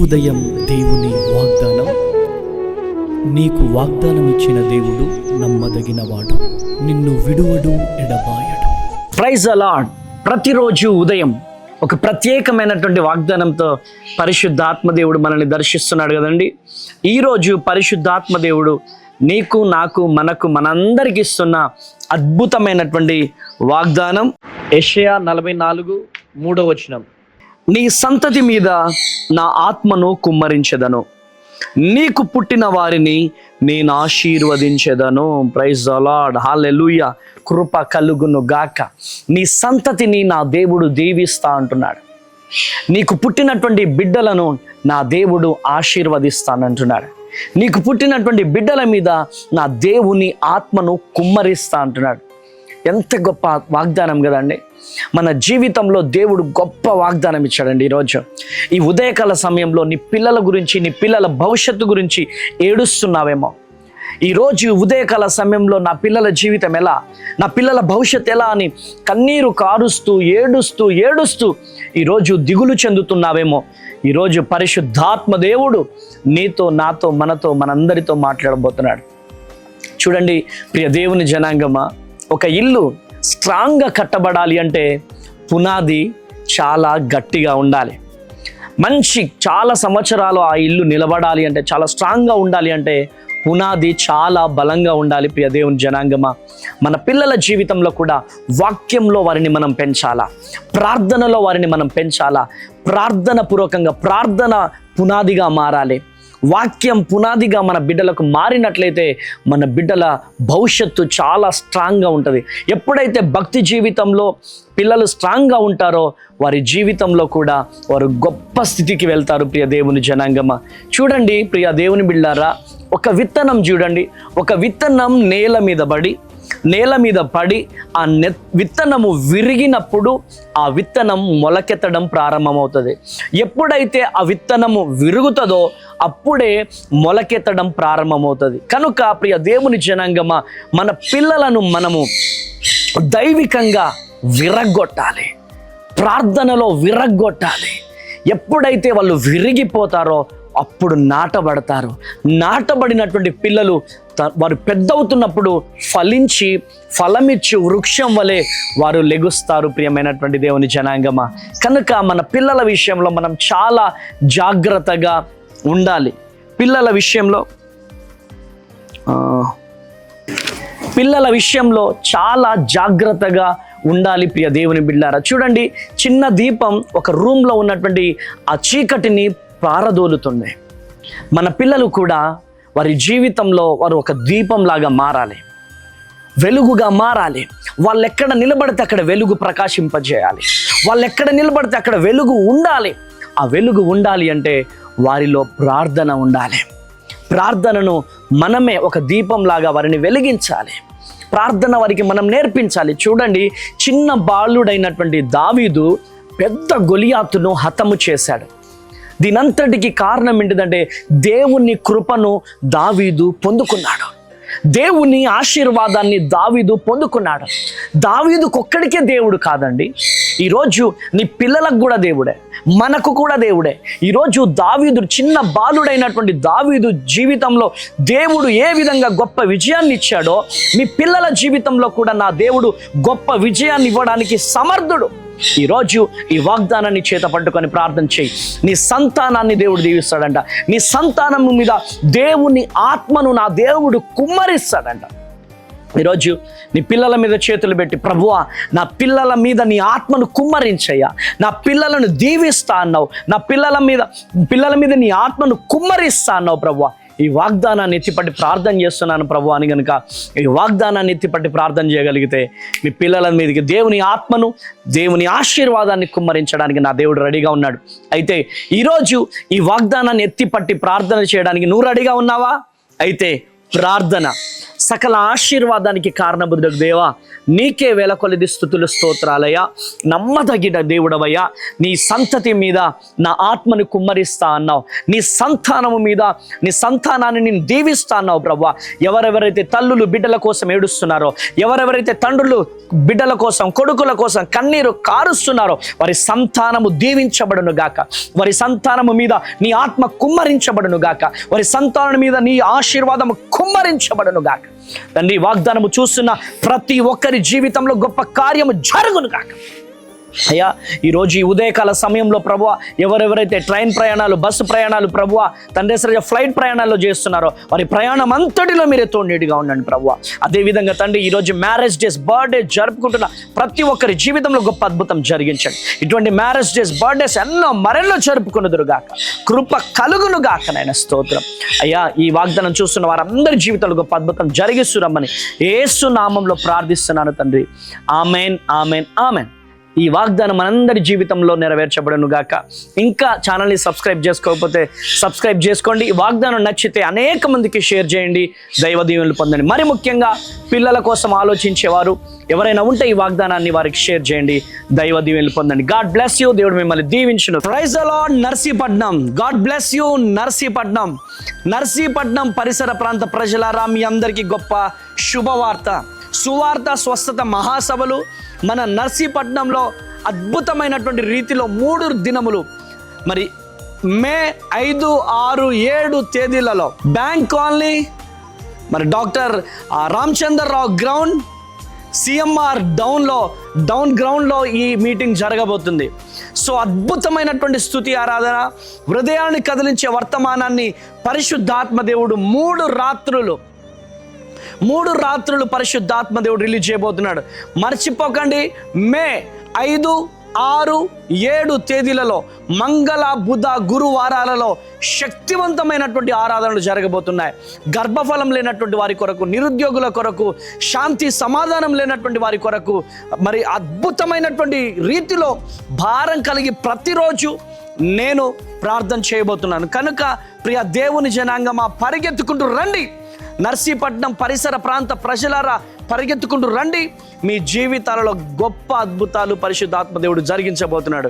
ఉదయం దేవుని వాగ్దానం. నీకు వాగ్దానం ఇచ్చిన దేవుడు నమ్మదగినవాడు, నిన్ను విడువడు, ఎడబాయడు. Praise the lord. ప్రతిరోజు ఉదయం ఒక ప్రత్యేకమైనటువంటి వాగ్దానంతో పరిశుద్ధాత్మ దేవుడు మనల్ని దర్శిస్తున్నాడు కదండి. ఈరోజు పరిశుద్ధాత్మ దేవుడు నీకు, నాకు, మనందరికి ఇస్తున్న అద్భుతమైనటువంటి వాగ్దానం యెషయా 44:3 నీ సంతతి మీద నా ఆత్మను కుమ్మరించెదను, నీకు పుట్టిన వారిని నేను ఆశీర్వదించెదను. ప్రైజ్ ది లార్డ్, హల్లెలూయా. కృప కలుగును గాక. నీ సంతతిని నా దేవుడు దీవిస్తా అంటున్నాడు. నీకు పుట్టినటువంటి బిడ్డలను నా దేవుడు ఆశీర్వదిస్తానంటున్నాడు. నీకు పుట్టినటువంటి బిడ్డల మీద నా దేవుని ఆత్మను కుమ్మరిస్తా అంటున్నాడు. ఎంత గొప్ప వాగ్దానం కదండి. మన జీవితంలో దేవుడు గొప్ప వాగ్దానం ఇచ్చాడండి. ఈరోజు ఈ ఉదయకాల సమయంలో నీ పిల్లల గురించి, నీ పిల్లల భవిష్యత్తు గురించి ఏడుస్తున్నావేమో. ఈరోజు ఉదయకాల సమయంలో నా పిల్లల జీవితం ఎలా, నా పిల్లల భవిష్యత్తు ఎలా అని కన్నీరు కారుస్తూ ఏడుస్తూ ఈరోజు దిగులు చెందుతున్నావేమో. ఈరోజు పరిశుద్ధాత్మ దేవుడు నీతో, నాతో, మనందరితో మాట్లాడబోతున్నాడు. చూడండి ప్రియ దేవుని జనాంగమా, ఒక ఇల్లు స్ట్రాంగ్గా కట్టబడాలి అంటే పునాది చాలా గట్టిగా ఉండాలి. చాలా సంవత్సరాలు ఆ ఇల్లు నిలబడాలి అంటే, చాలా స్ట్రాంగ్గా ఉండాలి అంటే పునాది చాలా బలంగా ఉండాలి. ప్రియ దేవుని జనాంగమా, మన పిల్లల జీవితంలో కూడా వాక్యంలో వారిని మనం పెంచాలా, ప్రార్థనలో వారిని మనం పెంచాలా. ప్రార్థన పూర్వకంగా, ప్రార్థన పునాదిగా మారాలి. వాక్యం పునాదిగా మన బిడ్డలకు మారినట్లయితే మన బిడ్డల భవిష్యత్తు చాలా స్ట్రాంగ్గా ఉంటుంది. ఎప్పుడైతే భక్తి జీవితంలో పిల్లలు స్ట్రాంగ్గా ఉంటారో వారి జీవితంలో కూడా వారు గొప్ప స్థితికి వెళ్తారు. ప్రియ దేవుని జనాంగమా, చూడండి ప్రియ దేవుని బిడ్డారా, ఒక విత్తనం చూడండి. ఒక విత్తనం నేల మీద పడి ఆ విత్తనము విరిగినప్పుడు ఆ విత్తనం మొలకెత్తడం ప్రారంభమవుతుంది. ఎప్పుడైతే ఆ విత్తనము విరుగుతుందో అప్పుడే మొలకెత్తడం ప్రారంభమవుతుంది. కనుక ప్రియ దేవుని జనాంగమా, మన పిల్లలను మనము దైవికంగా విరగ్గొట్టాలి, ప్రార్థనలో విరగ్గొట్టాలి. ఎప్పుడైతే వాళ్ళు విరిగిపోతారో అప్పుడు నాటబడతారు. నాటబడినటువంటి పిల్లలు వారు పెద్దవుతున్నప్పుడు ఫలమిచ్చి వృక్షం వలె వారు లెగుస్తారు. ప్రియమైనటువంటి దేవుని జనాంగమా, కనుక మన పిల్లల విషయంలో మనం చాలా జాగ్రత్తగా ఉండాలి. పిల్లల విషయంలో చాలా జాగ్రత్తగా ఉండాలి. ప్రియ దేవుని బిడ్డారా, చూడండి, చిన్న దీపం ఒక రూమ్లో ఉన్నటువంటి ఆ చీకటిని పారదోలుతుంది. మన పిల్లలు కూడా వారి జీవితంలో వారు ఒక దీపంలాగా మారాలి, వెలుగుగా మారాలి. వాళ్ళు ఎక్కడ నిలబడితే అక్కడ వెలుగు ప్రకాశింపజేయాలి. వాళ్ళు ఎక్కడ నిలబడితే అక్కడ వెలుగు ఉండాలి. ఆ వెలుగు ఉండాలి అంటే వారిలో ప్రార్థన ఉండాలి. ప్రార్థనను మనమే ఒక దీపంలాగా వారిని వెలిగించాలి. ప్రార్థన వారికి మనం నేర్పించాలి. చూడండి, చిన్న బాలుడైనటువంటి దావీదు పెద్ద గొలియాతును హతము చేశాడు. దీనంతటికి కారణం ఏంటిదంటే దేవుని కృపను దావీదు పొందుకున్నాడు. దేవుని ఆశీర్వాదాన్ని దావీదు పొందుకున్నాడు. దావీదుకొక్కడికే దేవుడు కాదండి, ఈరోజు నీ పిల్లలకు కూడా దేవుడే, మనకు కూడా దేవుడే. ఈరోజు దావీదు, చిన్న బాలుడైనటువంటి దావీదు జీవితంలో దేవుడు ఏ విధంగా గొప్ప విజయాన్ని ఇచ్చాడో మీ పిల్లల జీవితంలో కూడా నా దేవుడు గొప్ప విజయాన్ని ఇవ్వడానికి సమర్థుడు. ఈరోజు ఈ వాగ్దానాన్ని చేత పట్టుకొని ప్రార్థన చేయి. నీ సంతానాన్ని దేవుడు దీవిస్తాడంట. నీ సంతానం మీద దేవుని ఆత్మను నా దేవుడు కుమ్మరిస్తాడంట. ఈరోజు నీ పిల్లల మీద చేతులు పెట్టి, ప్రభువా నా పిల్లల మీద నీ ఆత్మను కుమ్మరించయ్యా, నా పిల్లలను దీవిస్తా అన్నావు, నా పిల్లల మీద నీ ఆత్మను కుమ్మరిస్తా అన్నావు ప్రభువా. ఈ వాగ్దానాన్ని ఎత్తిపట్టి ప్రార్థన చేస్తున్నాను ప్రభు అని కనుక ఈ వాగ్దానాన్ని ఎత్తిపట్టి ప్రార్థన చేయగలిగితే మీ పిల్లల మీదకి దేవుని ఆత్మను, దేవుని ఆశీర్వాదాన్ని కుమ్మరించడానికి నా దేవుడు రెడీగా ఉన్నాడు. అయితే ఈరోజు ఈ వాగ్దానాన్ని ఎత్తిపట్టి ప్రార్థన చేయడానికి నువ్వు రెడీగా ఉన్నావా? అయితే ప్రార్థన సకల ఆశీర్వాదానికి కారణబుద్ధుడు దేవా, నీకే వేల కొలది స్తుతులు స్తోత్రాలయ్యా. నమ్మదగిన దేవుడవయ్యా, నీ సంతతి మీద నా ఆత్మని కుమ్మరిస్తా అన్నావు, నీ సంతానము మీద నీ సంతానాన్ని నేను దీవిస్తా అన్నావు ప్రభువా. ఎవరెవరైతే తల్లులు బిడ్డల కోసం ఏడుస్తున్నారో, ఎవరెవరైతే తండ్రులు బిడ్డల కోసం కొడుకుల కోసం కన్నీరు కారుస్తున్నారో, వారి సంతానము దీవించబడును గాక, వారి సంతానము మీద నీ ఆత్మ కుమ్మరించబడును గాక, వారి సంతానం మీద నీ ఆశీర్వాదము కుమ్మరించబడును గాక. తండ్రి, వాగ్దానము చూస్తున్న ప్రతి ఒక్కరి జీవితంలో గొప్ప కార్యము జరుగును గాక. అయ్యా, ఈరోజు ఈ ఉదయకాల సమయంలో ప్రభువా, ఎవరెవరైతే ట్రైన్ ప్రయాణాలు, బస్సు ప్రయాణాలు ప్రభువా, తండ్రి సరిగా ఫ్లైట్ ప్రయాణాల్లో చేస్తున్నారో, వారి ప్రయాణం అంతటిలో మీరే తోడునీడిగా ఉండండి ప్రభువా. అదేవిధంగా తండ్రి, ఈరోజు మ్యారేజ్ డేస్, బర్త్డే జరుపుకుంటున్న ప్రతి ఒక్కరి జీవితంలో గొప్ప అద్భుతం జరిగించండి. ఇటువంటి మ్యారేజ్ డేస్, బర్త్డేస్ ఎన్నో మరెన్నో జరుపుకున్నదురుగాక, కృప కలుగును గాక నాయన. స్తోత్రం అయ్యా. ఈ వాగ్దానం చూస్తున్న వారందరి జీవితంలో గొప్ప అద్భుతం జరిగిస్తురమ్మని యేసు నామంలో ప్రార్థిస్తున్నాను తండ్రి. Amen, amen, amen. ఈ వాగ్దానం మనందరి జీవితంలో నెరవేర్చబడును గాక. ఇంకా ఛానల్ని సబ్స్క్రైబ్ చేసుకోకపోతే సబ్స్క్రైబ్ చేసుకోండి. ఈ వాగ్దానం నచ్చితే అనేక మందికి షేర్ చేయండి, దైవ దీవెనలు పొందండి. మరి ముఖ్యంగా పిల్లల కోసం ఆలోచించేవారు ఎవరైనా ఉంటే ఈ వాగ్దానాన్ని వారికి షేర్ చేయండి, దైవ దీవెనలు పొందండి. God bless you. దేవుడు మిమ్మల్ని దీవించును. Praise the Lord. Narsipatnam, God bless you. Narsipatnam, Narsipatnam పరిసర ప్రాంత ప్రజలారా, మీ అందరికీ గొప్ప శుభవార్త, సువార్త స్వస్థత మహాసభలు మన నర్సీపట్నంలో అద్భుతమైనటువంటి రీతిలో 3 దినములు, మరి మే 5, 6, 7 తేదీలలో బ్యాంక్ కాలనీ, మరి doctor Ramachandrarao ground, CMR down గ్రౌండ్లో ఈ మీటింగ్ జరగబోతుంది. సో అద్భుతమైనటువంటి స్తుతి ఆరాధన, హృదయాన్ని కదిలించే వర్తమానాన్ని పరిశుద్ధాత్మ దేవుడు 3 రాత్రులు పరిశుద్ధాత్మ దేవుడు రిలీజ్ చేయబోతున్నాడు. మర్చిపోకండి, మే 5, 6, 7 తేదీలలో మంగళ, బుధ, గురువారాలలో శక్తివంతమైనటువంటి ఆరాధనలు జరగబోతున్నాయి. గర్భఫలం లేనటువంటి వారి కొరకు, నిరుద్యోగుల కొరకు, శాంతి సమాధానం లేనటువంటి వారి కొరకు, మరి అద్భుతమైనటువంటి రీతిలో భారం కలిగి ప్రతిరోజు నేను ప్రార్థన చేయబోతున్నాను. కనుక ప్రియ దేవుని జనాంగమా, పరిగెత్తుకుంటూ రండి. నర్సీపట్నం పరిసర ప్రాంత ప్రజలారా, పరిగెత్తుకుంటూ రండి. మీ జీవితాలలో గొప్ప అద్భుతాలు పరిశుద్ధాత్మ దేవుడు జరిగించబోతున్నాడు.